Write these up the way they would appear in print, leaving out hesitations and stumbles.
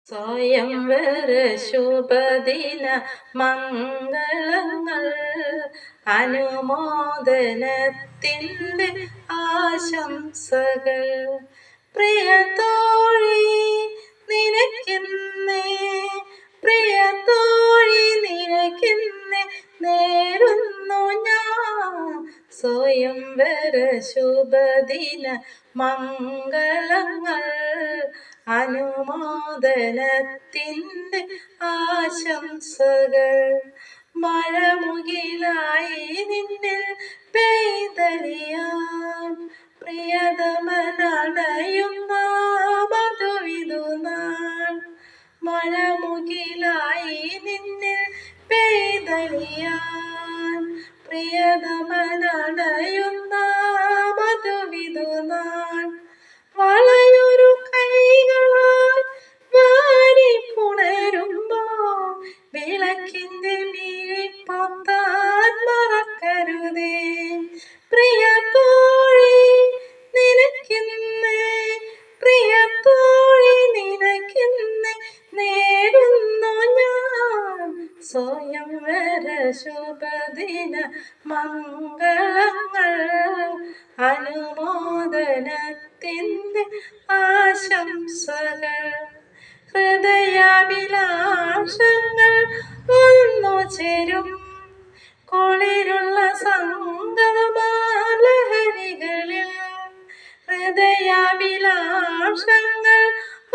സ്വയംവര ശുഭദിന മംഗളങ്ങൾ അനുമോദനത്തിൻ്റെ ആശംസകൾ പ്രിയ തോഴി നിനക്കിന്നേ പ്രിയ തോഴി നിനക്കിന്നേ നേരുന്നു ഞാൻ സ്വയംവര ശുഭദിന മംഗളങ്ങൾ അനുമോദനത്തിൻ്റെ ആശംസകൾ മഴമുകിലായി നിന്നിൽ പെയ്തലിയാൻ പ്രിയതമനണയുന്ന മധുവിധുനാൾ മഴമുകിലായി നിന്നിൽ പെയ്തലിയാൻ പ്രിയതമനണയുന്ന മധുവിധുനാൾ വളയൊരു കൈകളാൽ വാരി പുണരുമ്പോ വിളക്കിൻ്റെ മിഴിപ്പൊത്താൻ മറക്കരുതേ പ്രിയ തോഴി നിനക്കിന്നേ പ്രിയ തോഴി നിനക്കിന്നേ നേരുന്നു ഞാൻ സ്വയംവര ശുഭദിന മംഗളങ്ങൾ അനുമോദനത്തിൻ്റെ ആശംസകൾ ഹൃദയാഭിലാഷങ്ങൾ ഒന്നു ചേരും കുളിരുള്ള സംഗമലഹരികളിൽ ഹൃദയാഭിലാഷങ്ങൾ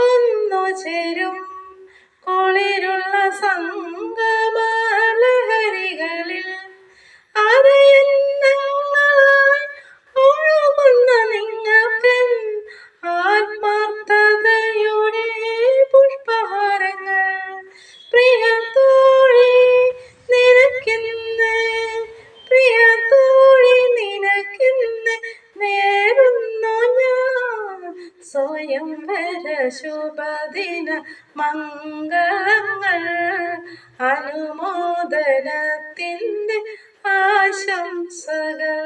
ഒന്നു ചേരും കുളിരുള്ള സംഗമലഹരികളിൽ അരയന്നങ്ങളായി ഒഴുകുന്ന നിങ്ങൾക്ക് ആത്മാർത്ഥതയുടെ പുഷ്പഹാരങ്ങൾ പ്രിയ തോഴി നിനക്കിന്നേ പ്രിയ തോഴി നിനക്കിന്നേ നേരുന്നു ഞാൻ സ്വയംവര ശുഭദിന മംഗളങ്ങൾ അനുമോദനത്തിൻ്റെ ആശംസകൾ